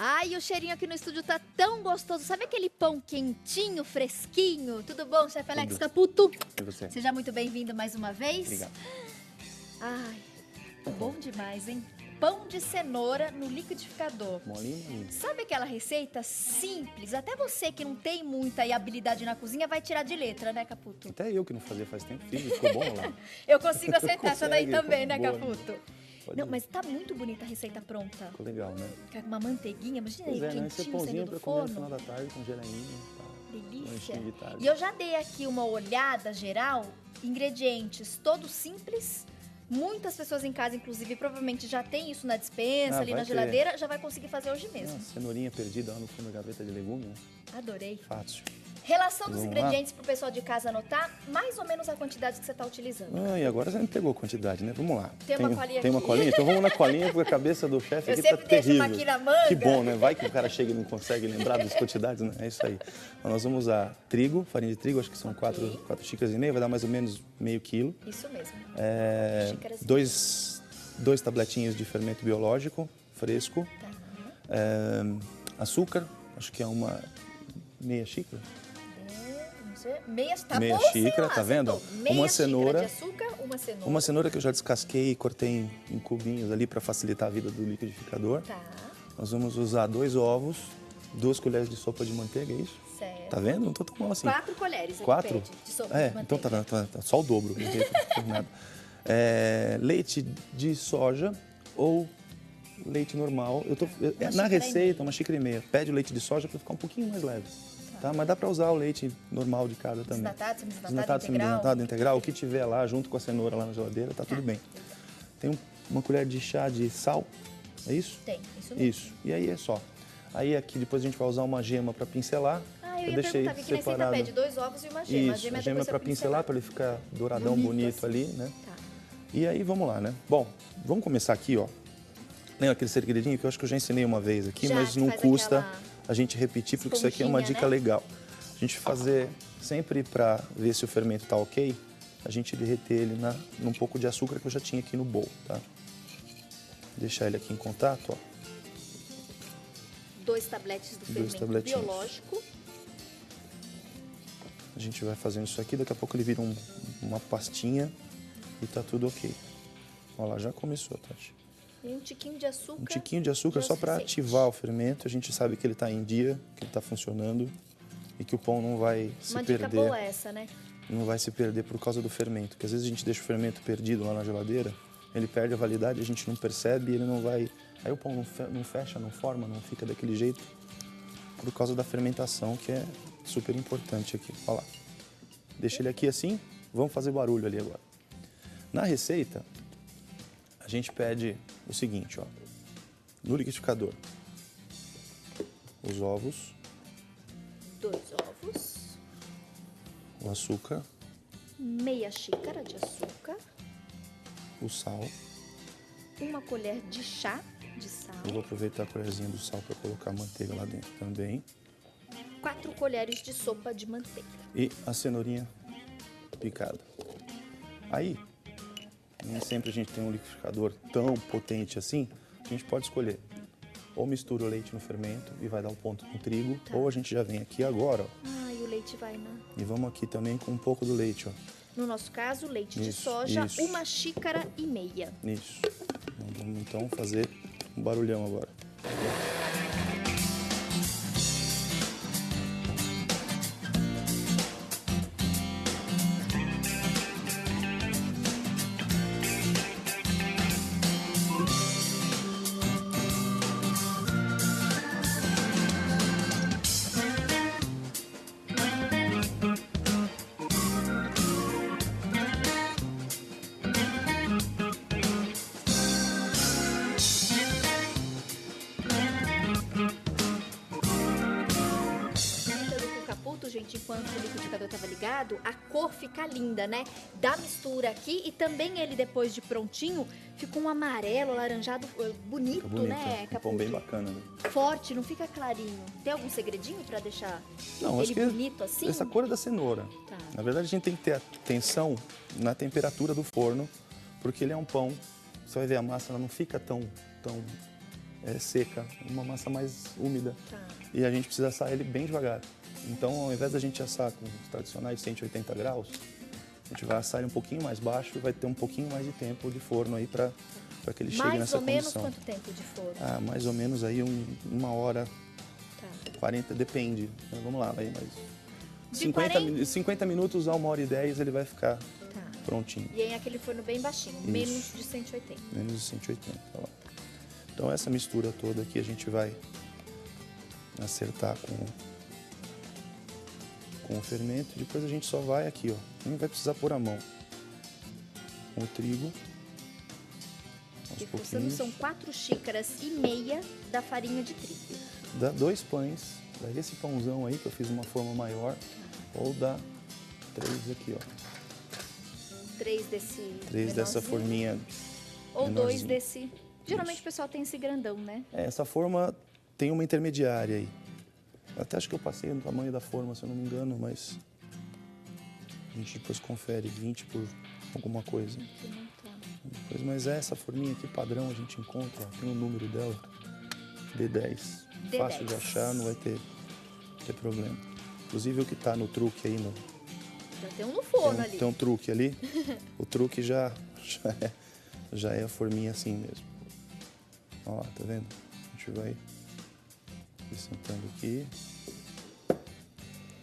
Ai, o cheirinho aqui no estúdio tá tão gostoso. Sabe aquele pão quentinho, fresquinho? Tudo bom, chefe Alex Caputo? E você? Seja muito bem-vindo mais uma vez. Obrigado. Ai, bom demais, hein? Pão de cenoura no liquidificador. Molinho. Sabe aquela receita simples? Até você que não tem muita habilidade na cozinha vai tirar de letra, né, Caputo? Até eu que não fazia faz tempo, fiz, ficou bom lá. Eu consigo acertar essa daí Consegue, também, né, boa. Caputo? Pode Não, ir. mas tá muito bonita a receita pronta. Ficou legal, né? Com uma manteiguinha, imagina Pois aí, é, né? Esse quentinho, pãozinho saindo pra do comer no forno. final da tarde com gelaninho e tal. Delícia. Lanchinho de tarde. E eu já dei aqui uma olhada geral, ingredientes todos simples. Muitas pessoas em casa, inclusive, provavelmente já tem isso na despensa, ali vai na ter. geladeira, já vai conseguir fazer hoje mesmo. Uma cenourinha perdida lá no fundo da gaveta de legumes, né? Adorei. Fácil. Relação dos Vamos ingredientes para o pessoal de casa anotar, mais ou menos a quantidade que você está utilizando. E agora você me pegou a quantidade, né? Vamos lá. Tem uma colinha Tem uma aqui. colinha? Então vamos na colinha, porque a cabeça do chefe Eu aqui tá sempre deixo terrível. uma aqui na manga. Que bom, né? Vai que o cara chega e não consegue lembrar das quantidades, né? É isso aí. Então, nós vamos usar trigo, farinha de trigo, acho que são Ok. 4 xícaras e meia, vai dar mais ou menos meio quilo. Isso mesmo. Xícaras e Dois tabletinhos de fermento biológico, fresco. Tá. Açúcar, acho que é uma meia xícara. Não sei, meia Meia bom, xícara, sei lá, tá vendo? acertou. Meia Uma xícara cenoura. de açúcar, uma cenoura. Uma cenoura que eu já descasquei e cortei em cubinhos ali para facilitar a vida do liquidificador. Tá, Nós vamos usar 2 ovos, 2 colheres de sopa de manteiga, é isso? certo. Tá vendo? Não tô tão mal assim. 4 colheres ele 4? pede de sopa de manteiga. Então tá só o dobro. Não tem nada. Leite de soja ou leite normal. Na receita, 1,5 xícaras. Pede o leite de soja para ficar um pouquinho mais leve. Tá? Mas dá para usar o leite normal de casa também. Desnatado, semidesnatado, Desnatado, integral? semidesnatado, integral. O que tiver lá, junto com a cenoura lá na geladeira, tá tudo bem. Tem uma colher de chá de sal, é isso? Tem, isso mesmo. Isso. E aí é só. Aí aqui depois a gente vai usar uma gema para pincelar. Ah, eu ia perguntar, que receita pede 2 ovos e uma gema. Isso, a gema é para pincelar, para ele ficar douradão, bonito assim. ali, né? Tá. E aí vamos lá, né? Bom, vamos começar aqui, ó. Lembra aquele segredinho que eu acho que eu já ensinei uma vez aqui, Já, mas que não faz custa aquela a gente repetir, porque isso aqui é uma esponjinha, dica né? legal. A gente fazer sempre para ver se o fermento tá ok, a gente derreter ele num pouco de açúcar que eu já tinha aqui no bowl, tá? Deixar ele aqui em contato, ó. 2 tabletes do Dois fermento tabletinhos. biológico. A gente vai fazendo isso aqui, daqui a pouco ele vira uma pastinha e tá tudo ok. Olha lá, já começou, Tati. E um tiquinho de açúcar. Um tiquinho de açúcar só para ativar o fermento. A gente sabe que ele está em dia, que ele está funcionando e que o pão não vai se Uma perder. dica boa essa, né? Não vai se perder por causa do fermento. Porque às vezes a gente deixa o fermento perdido lá na geladeira, ele perde a validade, a gente não percebe e ele não vai... Aí o pão não fecha, não forma, não fica daquele jeito por causa da fermentação, que é super importante aqui. Olha lá. Deixa ele aqui assim, vamos fazer barulho ali agora. Na receita, a gente pede o seguinte, ó. No liquidificador, os ovos, 2 ovos, o açúcar, meia xícara de açúcar, o sal. 1 colher de chá de sal, Eu vou aproveitar a colherzinha do sal para colocar a manteiga lá dentro também. 4 colheres de sopa de manteiga. E a cenourinha picada. Aí, nem sempre a gente tem um liquidificador tão potente assim, a gente pode escolher. Ou mistura o leite no fermento e vai dar o ponto com o trigo, ou a gente já vem aqui agora, ó, Ah, e o leite vai na... e vamos aqui também com um pouco do leite, ó. No nosso caso, leite de Isso, soja, isso. 1,5 xícaras. Isso. Vamos então fazer um barulhão agora. Gente, enquanto o liquidificador estava ligado, a cor fica linda, né? Da mistura aqui e também ele depois de prontinho ficou um amarelo, alaranjado, bonito, Fica bonito, né, um pão bem bacana, né? Forte, não fica clarinho. Tem algum segredinho para deixar Não, acho ele que bonito assim? essa cor é da cenoura. Tá. Na verdade, a gente tem que ter atenção na temperatura do forno, porque ele é um pão. Você vai ver a massa, ela não fica tão seca, uma massa mais úmida. Tá. E a gente precisa assar ele bem devagar. Então, ao invés da gente assar com os tradicionais 180 graus, a gente vai assar ele um pouquinho mais baixo e vai ter um pouquinho mais de tempo de forno aí para que ele chegue nessa condição. Mais ou menos quanto tempo de forno? Ah, mais ou menos aí uma hora, Tá. 40, depende. Vamos lá, vai mais... De 40... 50 minutos a 1h10 ele vai ficar prontinho. E em aquele forno bem baixinho, Isso. menos de 180. Menos de 180, ó. Então essa mistura toda aqui a gente vai acertar com o fermento. Depois a gente só vai aqui, ó. Nem vai precisar pôr a mão. Com o trigo. Aos pouquinhos. São 4,5 xícaras da farinha de trigo. Dá 2 pães. Dá esse pãozão aí que eu fiz uma forma maior. Ou dá 3 aqui, ó. 3 desse 3 dessa forminha. Ou 2 desse. Geralmente isso. O pessoal tem esse grandão, né? Essa forma tem uma intermediária aí. Até acho que eu passei no tamanho da forma, se eu não me engano, mas a gente depois confere 20 por alguma coisa. Depois, mas essa forminha aqui padrão a gente encontra, ó, tem o número dela, D10. Fácil de achar, não vai ter problema. Inclusive o que tá no truque aí, já tem um no forno ali. Tem um truque ali. O truque já é a forminha assim mesmo. Ó, tá vendo? A gente vai acrescentando aqui.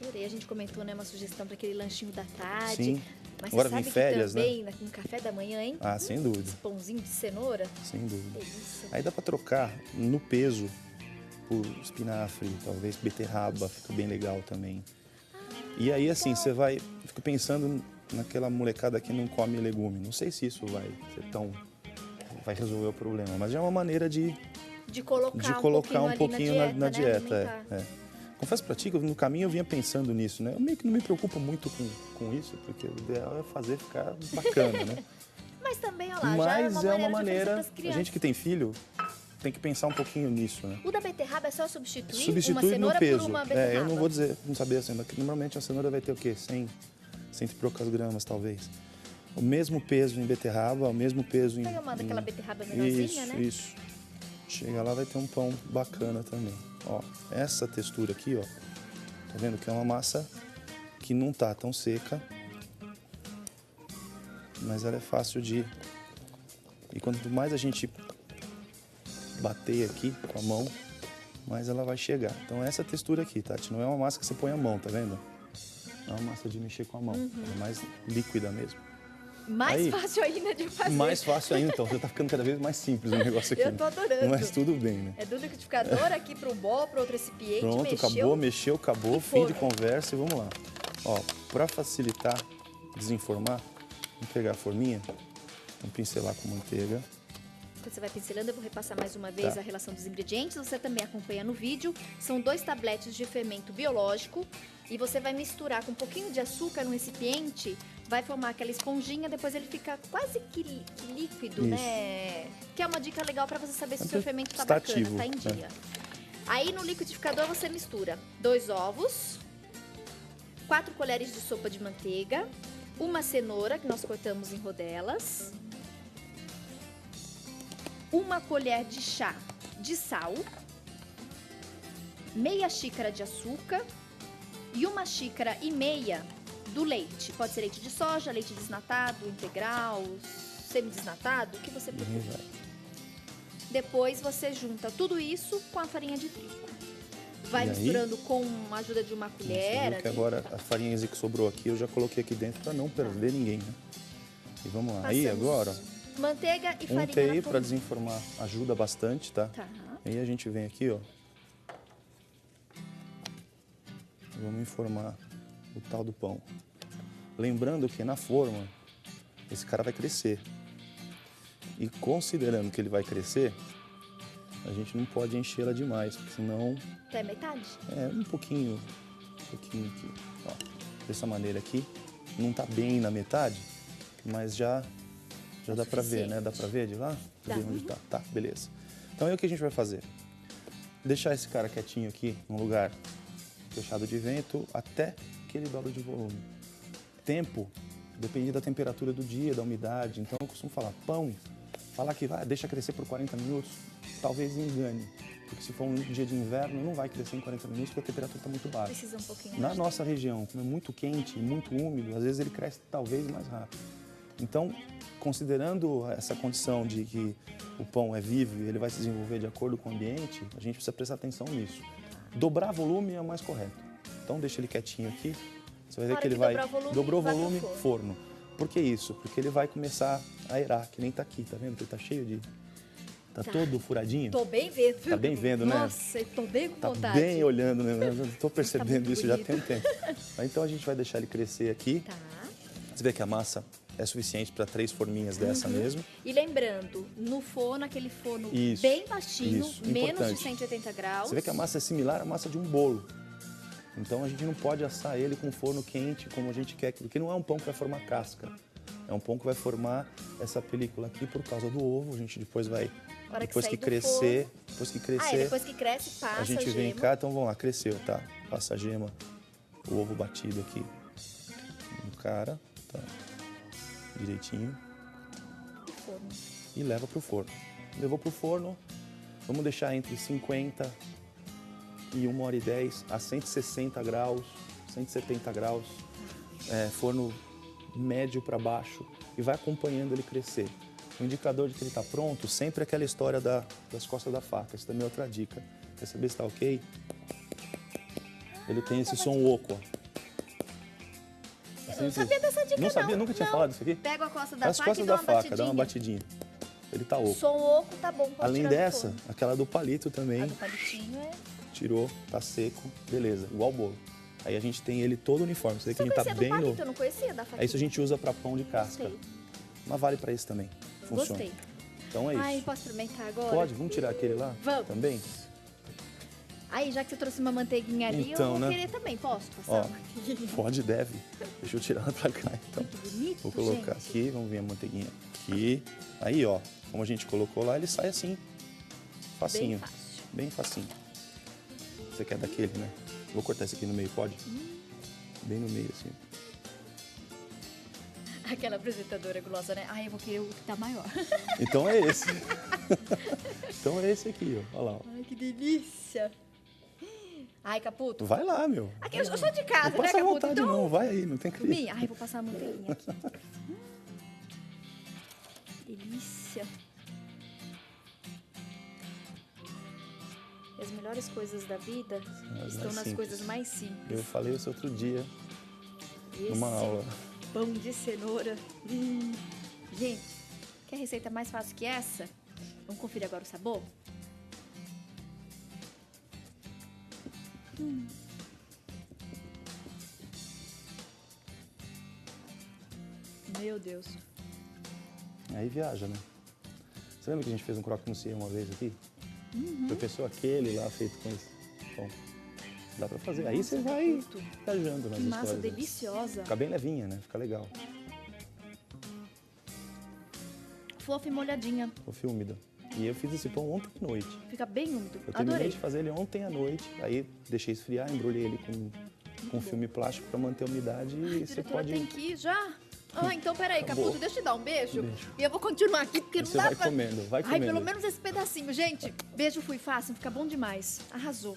Adorei, a gente comentou, né, uma sugestão para aquele lanchinho da tarde. Sim. Mas agora você vem sabe férias, que também, né? No café da manhã, hein? Ah, sem dúvida. Esse pãozinho de cenoura. Sem dúvida. Delícia. Aí dá para trocar no peso por espinafre, talvez beterraba, fica bem legal também. E aí, assim, você vai... Fico pensando naquela molecada que não come legume. Não sei se isso vai ser vai resolver o problema, mas já é uma maneira de colocar um pouquinho na dieta. Confesso pra ti que no caminho eu vinha pensando nisso, né? Eu meio que não me preocupo muito com isso, porque o ideal é fazer ficar bacana, né? Mas também, olha lá, mas já é uma maneira, a gente que tem filho tem que pensar um pouquinho nisso, né? O da beterraba é só substituir uma no cenoura peso. por uma beterraba? Eu não vou dizer, não saber assim, mas normalmente a cenoura vai ter o quê? 100 e poucas gramas, talvez. O mesmo peso em beterraba, o mesmo peso Pega uma daquela beterraba menorzinha, né? Isso. Chega lá, vai ter um pão bacana também. Ó, essa textura aqui, ó, tá vendo que é uma massa que não tá tão seca, mas ela é fácil de... E quanto mais a gente bater aqui com a mão, mais ela vai chegar. Então essa textura aqui, Tati, não é uma massa que você põe a mão, tá vendo? Não é uma massa de mexer com a mão, é mais líquida mesmo. Mais fácil ainda de fazer. Mais fácil ainda, então. Você tá ficando cada vez mais simples o negócio aqui. Eu tô adorando. Mas tudo bem, né? É do liquidificador aqui pro bol, pro outro recipiente. Pronto, acabou. Fim de conversa e vamos lá. Ó, pra facilitar, desenformar, vamos pegar a forminha, vamos pincelar com manteiga. Quando você vai pincelando, eu vou repassar mais uma vez a relação dos ingredientes. Você também acompanha no vídeo. São 2 tabletes de fermento biológico. E você vai misturar com um pouquinho de açúcar no recipiente, vai formar aquela esponjinha, depois ele fica quase que líquido, isso, né? Que é uma dica legal para você saber se o seu fermento tá bacana, tá em dia. Aí no liquidificador você mistura 2 ovos, 4 colheres de sopa de manteiga, uma cenoura que nós cortamos em rodelas, 1 colher de chá de sal, meia xícara de açúcar e 1,5 xícaras do leite. Pode ser leite de soja, leite desnatado, integral, semidesnatado, o que você preferir. Depois você junta tudo isso com a farinha de trigo. Vai misturando com a ajuda de uma colher. Que agora a farinha que sobrou aqui eu já coloquei aqui dentro para não perder ninguém, né? E vamos lá. Aí agora... Manteiga e farinha untei para desenformar. Ajuda bastante, tá? Aí a gente vem aqui, ó. Vamos informar o tal do pão. Lembrando que na forma, esse cara vai crescer. E considerando que ele vai crescer, a gente não pode enchê-la demais, porque senão... Até metade? Um pouquinho aqui. Ó, dessa maneira aqui. Não tá bem na metade, mas já dá pra ver, né? Dá pra ver de lá? Dá. Ver onde tá. Tá, beleza. Então aí o que a gente vai fazer? Deixar esse cara quietinho aqui, num lugar fechado de vento, até que ele dobre de volume. Tempo depende da temperatura do dia, da umidade. Então eu costumo falar, pão Falar que deixa crescer por 40 minutos, talvez engane. Porque se for um dia de inverno, não vai crescer em 40 minutos porque a temperatura está muito baixa. Precisa um pouquinho. Na nossa região, como é muito quente e muito úmido, às vezes ele cresce talvez mais rápido. Então, considerando essa condição de que o pão é vivo e ele vai se desenvolver de acordo com o ambiente, a gente precisa prestar atenção nisso. Dobrar volume é o mais correto. Então, deixa ele quietinho aqui. Você vai ver que ele vai... Dobrou o volume, forno. Por que isso? Porque ele vai começar a aerar, que nem tá aqui, tá vendo? Que ele tá cheio de... Tá todo furadinho. Tô bem vendo. Tá bem vendo, né? Nossa, eu tô bem com vontade. Tá bem olhando, né? Eu tô percebendo Tá isso já tem um tempo. Então a gente vai deixar ele crescer aqui. Tá. Você vê que a massa é suficiente para 3 forminhas dessa mesmo. E lembrando, no forno, aquele forno Isso, bem baixinho, isso, menos importante. de 180 graus. Você vê que a massa é similar à massa de um bolo. Então a gente não pode assar ele com forno quente como a gente quer, porque não é um pão que vai formar casca. É um pão que vai formar essa película aqui por causa do ovo. A gente depois vai... Depois que crescer, depois que cresce, passa a gente a vem gema. cá, então vamos lá, cresceu, tá? Passa a gema, o ovo batido aqui no cara, tá? Direitinho. Forno. E leva pro forno. Levou pro forno, vamos deixar entre 50 e 1h10 a 160 graus, 170 graus, forno médio para baixo e vai acompanhando ele crescer. O indicador de que ele está pronto, sempre é aquela história das costas da faca. Isso também é outra dica. Quer saber se está ok? Ele tem esse som oco, ó. Eu não sabia dessa dica, não. Sabia? Nunca tinha falado isso aqui? Pega a costa da As faca costas e dá da uma faca, batidinha. dá uma batidinha. Ele tá oco. Som oco, tá bom. Pode Além tirar do dessa, forno. aquela do palito também. A do palitinho é... Tirou, tá seco, beleza, igual bolo. Aí a gente tem ele todo uniforme. Você vê que a gente tá bem palito, eu não conhecia da faquinha. É isso a gente usa para pão de casca. Gostei. Mas vale para esse também. Funciona. Gostei. Então é isso. Ai, posso experimentar agora? Pode, vamos tirar aquele lá? Vamos. Também? Aí, já que você trouxe uma manteiguinha ali, Então, eu vou né? querer também. Posso passar Ó, uma manteiguinha? pode, deve. Deixa eu tirar ela pra cá, então. Que bonito, Vou colocar gente. aqui, vamos ver a manteiguinha aqui. Aí, ó, como a gente colocou lá, ele sai assim. Facinho. Bem fácil. Bem facinho. Você quer daquele, né? Vou cortar esse aqui no meio, pode? Bem no meio, assim. Aquela apresentadora gulosa, né? Ai, eu vou querer o que tá maior. Então é esse. Então é esse aqui, ó. Olha lá, ó. Ai, que delícia. Ai, Caputo. Vai lá, meu. Aqui, eu sou de casa, Não né, passa à Caputo? vontade, Então, não. Vai aí, não tem que... Mim, ai, vou passar a manteiguinha aqui. Delícia. E as melhores coisas da vida As estão mais nas simples. coisas mais simples. Eu falei isso outro dia, Esse numa aula. pão de cenoura. Gente, quer receita mais fácil que essa? Vamos conferir agora o sabor? Meu Deus. Aí viaja, né? Você lembra que a gente fez um croque monsieur uma vez aqui? Foi pessoa aquele lá feito com esse. Bom, dá pra fazer. Aí você vai Caputo. viajando nas Que massa histórias. né? deliciosa. Fica bem levinha, né? Fica legal. Fofa e molhadinha. Fofa úmida. E eu fiz esse pão ontem à noite. Fica bem úmido. Eu terminei Adorei. de fazer ele ontem à noite. Aí deixei esfriar, embrulhei ele com filme plástico pra manter a umidade e você Diretora, pode... tem que ir já? Ah, então peraí, Acabou. Caputo, deixa eu te dar um beijo. Beijo. E eu vou continuar aqui, porque E não você dá vai pra... comendo, vai Ai, comendo. pelo menos esse pedacinho. Gente, beijo fui fácil, fica bom demais. Arrasou.